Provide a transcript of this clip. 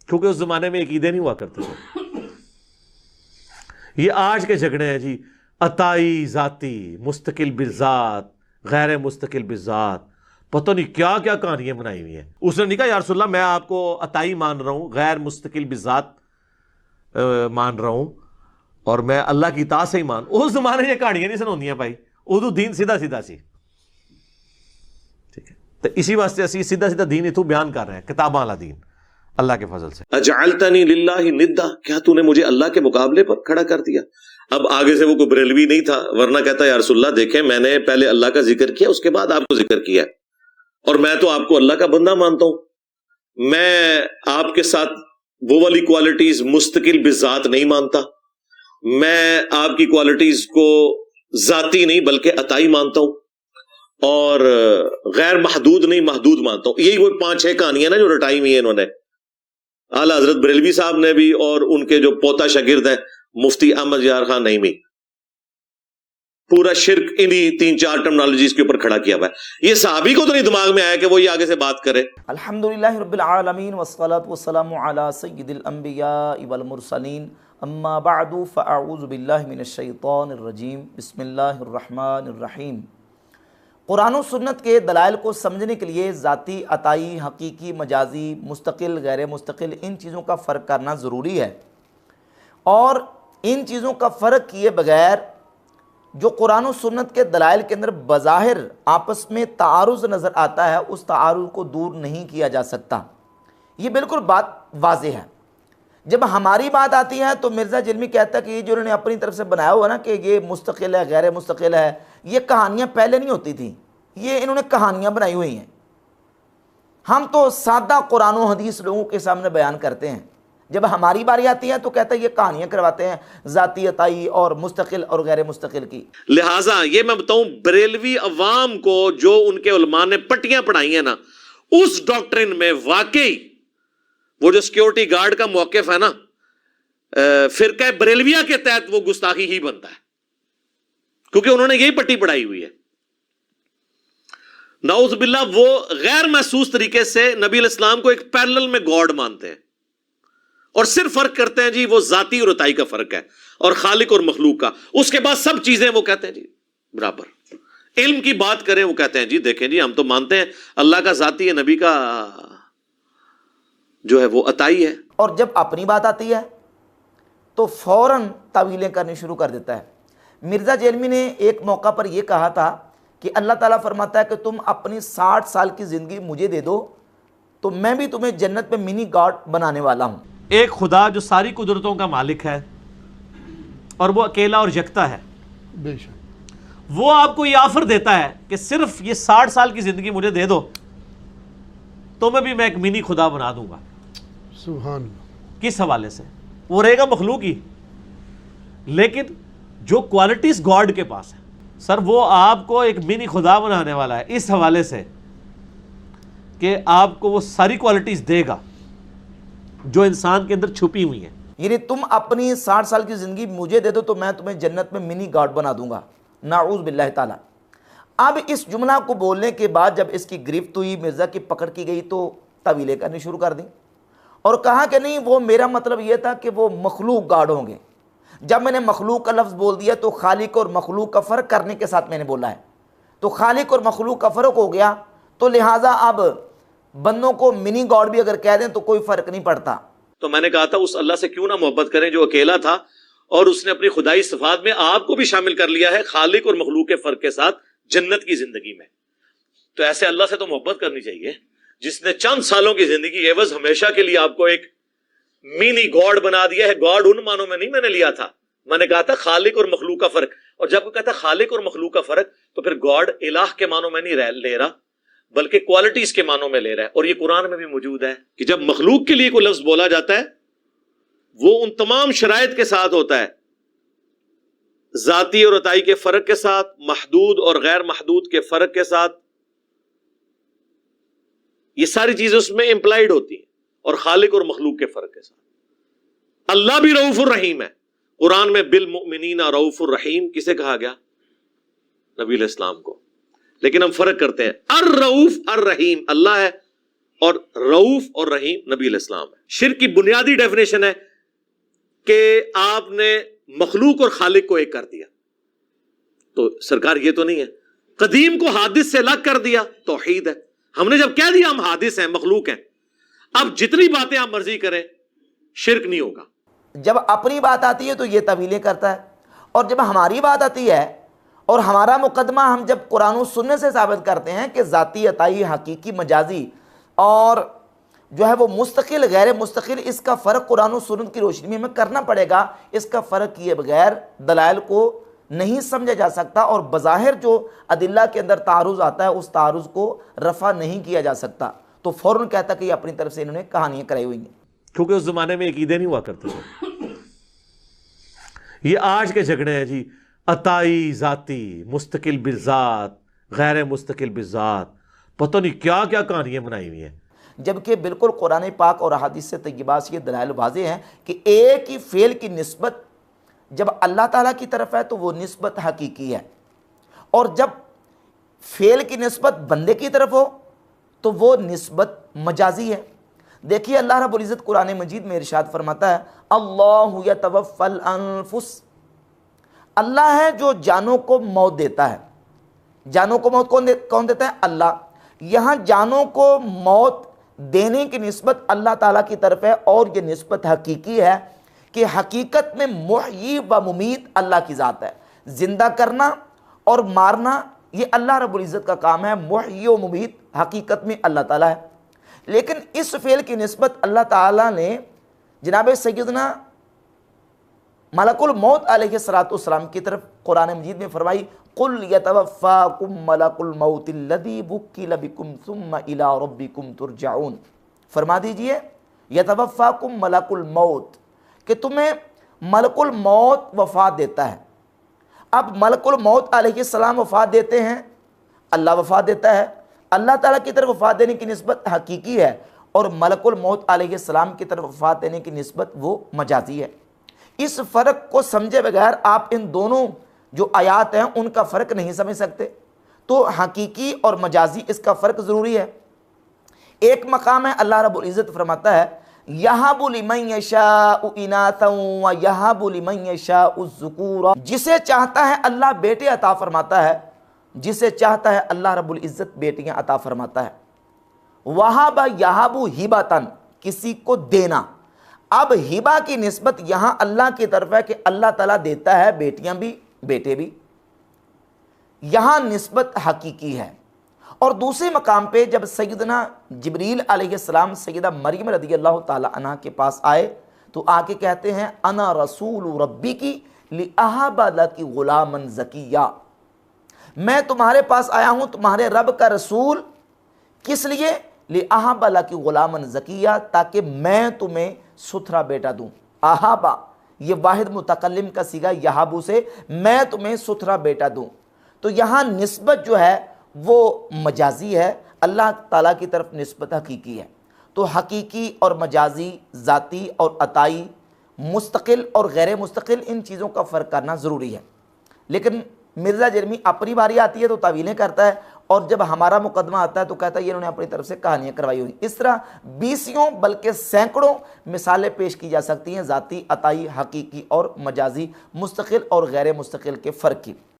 کیونکہ اس زمانے میں عقیدے نہیں ہوا کرتے تھے. یہ آج کے جھگڑے ہیں جی، عطائی ذاتی، مستقل بالذات، غیر مستقل بالذات، پتہ نہیں کیا کیا کہانیاں بنائی ہوئی ہیں. اس نے نہیں کہا یا رسول اللہ میں آپ کو عطائی مان رہا ہوں، غیر مستقل بالذات مان رہا ہوں، اور میں اللہ کی اطاعت سے ہی مان. اس زمانے میں یہ کہانیاں نہیں سناؤندیاں بھائی، اردو دین سیدھا سیدھا سی. ٹھیک ہے، تو اسی واسطے اسی سیدھا سیدھا دین اتو بیان کر رہے ہیں، کتاباں والا دین اللہ کے فضل سے. اجعلتنی للہ ندا، کیا تو نے مجھے اللہ کے مقابلے پر کھڑا کر دیا. اب آگے سے وہ کوئی بریلوی نہیں تھا، ورنہ کہتا یا رسول اللہ دیکھیں میں نے پہلے اللہ کا ذکر کیا، اس کے بعد آپ کو ذکر کیا، اور میں تو آپ کو اللہ کا بندہ مانتا ہوں. میں آپ کے ساتھ وہ والی کوالٹیز مستقل بذات نہیں مانتا، میں آپ کی کوالٹیز کو ذاتی نہیں بلکہ عطائی مانتا ہوں، اور غیر محدود نہیں محدود مانتا ہوں. یہی وہ 5-6 کہانیاں نا جو رٹائی ہوئی ہیں انہوں نے، اعلیٰ حضرت بریلوی صاحب نے بھی، اور ان کے جو پوتا شاگرد ہیں مفتی احمد یار خان نعیمی. پورا شرک انہی 3-4 ٹرمنالوجیز کے اوپر کھڑا کیا ہوا ہے. یہ صحابی کو تو نہیں دماغ میں آیا کہ وہ یہ آگے سے بات کرے. الحمدللہ رب العالمین والصلاة والسلام علی سید الانبیاء والمرسلین، اما بعد فاعوذ باللہ من الشیطان الرجیم، بسم اللہ الرحمن الرحیم. قرآن و سنت کے دلائل کو سمجھنے کے لیے ذاتی، عطائی، حقیقی، مجازی، مستقل، غیر مستقل، ان چیزوں کا فرق کرنا ضروری ہے. اور ان چیزوں کا فرق کیے بغیر جو قرآن و سنت کے دلائل کے اندر بظاہر آپس میں تعارض نظر آتا ہے، اس تعارض کو دور نہیں کیا جا سکتا. یہ بالکل بات واضح ہے. جب ہماری بات آتی ہے تو مرزا جلمی کہتا ہے کہ یہ جو انہوں نے اپنی طرف سے بنایا ہوا نا کہ یہ مستقل ہے، غیر مستقل ہے، یہ کہانیاں پہلے نہیں ہوتی تھیں، یہ انہوں نے کہانیاں بنائی ہوئی ہیں. ہم تو سادہ قرآن و حدیث لوگوں کے سامنے بیان کرتے ہیں. جب ہماری باری آتی ہے تو کہتا ہے یہ کہانیاں کرواتے ہیں ذاتی، عطائی اور مستقل اور غیر مستقل کی. لہٰذا یہ میں بتاؤں بریلوی عوام کو جو ان کے علماء نے پٹیاں پڑھائی ہیں نا، اس ڈاکٹرن میں واقعی وہ جو سیکیورٹی گارڈ کا موقف ہے نا فرقہ بریلویہ کے تحت، وہ گستاخی ہی بنتا ہے، کیونکہ انہوں نے یہی پٹی پڑھائی ہوئی ہے. نعوذ باللہ وہ غیر محسوس طریقے سے نبی علیہ السلام کو ایک پیرلل میں گاڈ مانتے ہیں، اور صرف فرق کرتے ہیں جی وہ ذاتی اور عطائی کا فرق ہے، اور خالق اور مخلوق کا. اس کے بعد سب چیزیں وہ کہتے ہیں جی برابر. علم کی بات کریں وہ کہتے ہیں جی دیکھیں جی ہم تو مانتے ہیں اللہ کا ذاتی ہے، نبی کا جو ہے وہ عطائی ہے. اور جب اپنی بات آتی ہے تو فوراً تعویلیں کرنی شروع کر دیتا ہے. مرزا جیلمی نے ایک موقع پر یہ کہا تھا کہ اللہ تعالیٰ فرماتا ہے کہ تم اپنی 60 سال کی زندگی مجھے دے دو تو میں بھی تمہیں جنت میں منی گاڈ بنانے والا ہوں. ایک خدا جو ساری قدرتوں کا مالک ہے اور وہ اکیلا اور یکتا ہے، بے شک وہ آپ کو یہ آفر دیتا ہے کہ صرف یہ 60 سال کی زندگی مجھے دے دو تو میں ایک منی خدا بنا دوں گا. سبحان اللہ. کس حوالے سے؟ وہ رہے گا مخلوق ہی، لیکن جو کوالٹیز گاڈ کے پاس ہے سر، وہ آپ کو ایک منی خدا بنانے والا ہے اس حوالے سے کہ آپ کو وہ ساری کوالٹیز دے گا جو انسان کے اندر چھپی ہوئی ہیں. یعنی تم اپنی 60 سال کی زندگی مجھے دے دو تو میں تمہیں جنت میں منی گاڈ بنا دوں گا. نعوذ باللہ تعالیٰ. اب اس جملہ کو بولنے کے بعد جب اس کی گرفت ہوئی، مرزا کی پکڑ کی گئی، تو تعویلیں کرنی شروع کر دیں اور کہا کہ نہیں وہ میرا مطلب یہ تھا کہ وہ مخلوق گاڈ ہوں گے. جب میں نے مخلوق کا لفظ بول دیا تو خالق اور مخلوق کا فرق کرنے کے ساتھ میں نے بولا ہے، تو خالق اور مخلوق کا فرق ہو گیا، تو لہٰذا اب بندوں کو منی گاڈ بھی اگر کہہ دیں تو کوئی فرق نہیں پڑتا. تو میں نے کہا تھا اس اللہ سے کیوں نہ محبت کریں جو اکیلا تھا اور اس نے اپنی خدائی صفات میں آپ کو بھی شامل کر لیا ہے خالق اور مخلوق کے فرق کے ساتھ جنت کی زندگی میں. تو ایسے اللہ سے تو محبت کرنی چاہیے جس نے چند سالوں کی زندگی کے عوض ہمیشہ کے لیے آپ کو ایک مینی گاڈ بنا دیا ہے. گاڈ ان معنوں میں نہیں میں نے لیا تھا، میں نے کہا تھا خالق اور مخلوق کا فرق. اور جب وہ کہتا خالق اور مخلوق کا فرق تو پھر گاڈ الہ کے معنوں میں نہیں لے رہا بلکہ کوالٹیز کے معنوں میں لے رہا ہے. اور یہ قرآن میں بھی موجود ہے کہ جب مخلوق کے لیے کوئی لفظ بولا جاتا ہے وہ ان تمام شرائط کے ساتھ ہوتا ہے، ذاتی اور عطائی کے فرق کے ساتھ، محدود اور غیر محدود کے فرق کے ساتھ، یہ ساری چیزیں اس میں امپلائڈ ہوتی ہیں، اور خالق اور مخلوق کے فرق کے ساتھ. اللہ بھی رؤوف الرحیم ہے. قرآن میں بالمؤمنین رؤوف الرحیم کسے کہا گیا؟ نبی علیہ السلام کو. لیکن ہم فرق کرتے ہیں، الرؤوف الرحیم اللہ ہے، اور رؤوف اور رحیم نبی علیہ السلام ہے۔ شرک کی بنیادی ڈیفینیشن ہے کہ آپ نے مخلوق اور خالق کو ایک کر دیا، تو سرکار یہ تو نہیں ہے۔ قدیم کو حادث سے الگ کر دیا، توحید ہے۔ ہم نے جب کہہ دیا ہم حادث ہیں، مخلوق ہیں، اب جتنی باتیں آپ مرضی کریں شرک نہیں ہوگا۔ جب اپنی بات آتی ہے تو یہ طویلیں کرتا ہے، اور جب ہماری بات آتی ہے اور ہمارا مقدمہ ہم جب قرآن و سنت سے ثابت کرتے ہیں کہ ذاتی، عطائی، حقیقی، مجازی اور جو ہے وہ مستقل، غیر مستقل، اس کا فرق قرآن و سنت کی روشنی میں ہمیں کرنا پڑے گا۔ اس کا فرق کیے بغیر دلائل کو نہیں سمجھا جا سکتا، اور بظاہر جو ادلہ کے اندر تعارض آتا ہے اس تعارض کو رفع نہیں کیا جا سکتا۔ تو فوراً کہتا کہ یہ اپنی طرف سے انہوں نے کہانیاں کرائی ہوئی ہیں، کیونکہ اس زمانے میں عقیدے نہیں ہوا کرتے تھے۔ یہ آج کے جھگڑے ہیں جی، عطائی ذاتی، مستقل بالذات، غیر مستقل بالذات، پتہ نہیں کیا کیا کہانیاں بنائی ہوئی ہیں۔ جبکہ بالکل قرآن پاک اور احادیث سے طیبات سے یہ دلائل واضح ہیں کہ ایک ہی فعل کی نسبت جب اللہ تعالیٰ کی طرف ہے تو وہ نسبت حقیقی ہے، اور جب فعل کی نسبت بندے کی طرف ہو تو وہ نسبت مجازی ہے۔ دیکھیے اللہ رب العزت قرآن مجید میں ارشاد فرماتا ہے، اللہ یتوفی الانفس، اللہ ہے جو جانوں کو موت دیتا ہے۔ جانوں کو موت کون دیتا ہے؟ اللہ۔ یہاں جانوں کو موت دینے کی نسبت اللہ تعالیٰ کی طرف ہے، اور یہ نسبت حقیقی ہے کہ حقیقت میں محیی و ممیت اللہ کی ذات ہے۔ زندہ کرنا اور مارنا یہ اللہ رب العزت کا کام ہے، محیی و ممیت حقیقت میں اللہ تعالیٰ ہے۔ لیکن اس فعل کی نسبت اللہ تعالیٰ نے جناب سیدنا ملک الموت علیہ السلام کی طرف قرآن مجید میں فرمائی، قُلْ يَتَوَفَّاكُمْ مَلَكُ الْمَوْتِ الَّذِي وُكِّلَ بِكُمْ ثُمَّ إِلَىٰ رَبِّكُمْ تُرْجَعُونَ۔ فرما دیجئے یتوفاکم ملک الموت، کہ تمہیں ملک الموت وفات دیتا ہے۔ اب ملک الموت علیہ السلام وفات دیتے ہیں، اللہ وفات دیتا ہے۔ اللہ تعالیٰ کی طرف وفات دینے کی نسبت حقیقی ہے، اور ملک الموت علیہ السلام کی طرف وفات دینے کی نسبت وہ مجازی ہے۔ اس فرق کو سمجھے بغیر آپ ان دونوں جو آیات ہیں ان کا فرق نہیں سمجھ سکتے۔ تو حقیقی اور مجازی اس کا فرق ضروری ہے۔ ایک مقام ہے اللہ رب العزت فرماتا ہے، یَہَبُ لِمَن یَشَاءُ إِنَاثًا وَیَہَبُ لِمَن یَشَاءُ الذُّکُورَ، جسے چاہتا ہے اللہ بیٹے عطا فرماتا ہے، جسے چاہتا ہے اللہ رب العزت بیٹیاں عطا فرماتا ہے۔ وَہَبَ یَہَبُ ہِبَةً، کسی کو دینا۔ اب ہبہ کی نسبت یہاں اللہ کی طرف ہے کہ اللہ تعالیٰ دیتا ہے بیٹیاں بھی بیٹے بھی، یہاں نسبت حقیقی ہے۔ اور دوسرے مقام پہ جب سیدنا جبریل علیہ السلام سیدہ مریم رضی اللہ تعالی عنہ کے پاس آئے تو آ کے کہتے ہیں، انا رسول ربک لأہب لک غلاما زکیہ، میں تمہارے پاس آیا ہوں تمہارے رب کا رسول، کس لیے؟ لأہب لک غلاما زکیہ، تاکہ میں تمہیں ستھرا بیٹا دوں۔ اہابا یہ واحد متکلم کا صیغہ یہابو سے، میں تمہیں ستھرا بیٹا دوں۔ تو یہاں نسبت جو ہے وہ مجازی ہے، اللہ تعالیٰ کی طرف نسبت حقیقی ہے۔ تو حقیقی اور مجازی، ذاتی اور عطائی، مستقل اور غیر مستقل، ان چیزوں کا فرق کرنا ضروری ہے۔ لیکن مرزا جرمی اپنی باری آتی ہے تو تعویلیں کرتا ہے، اور جب ہمارا مقدمہ آتا ہے تو کہتا ہے یہ انہوں نے اپنی طرف سے کہانیاں کروائی ہوئی۔ اس طرح بیسیوں بلکہ سینکڑوں مثالیں پیش کی جا سکتی ہیں ذاتی، عطائی، حقیقی اور مجازی، مستقل اور غیر مستقل کے فرق کی۔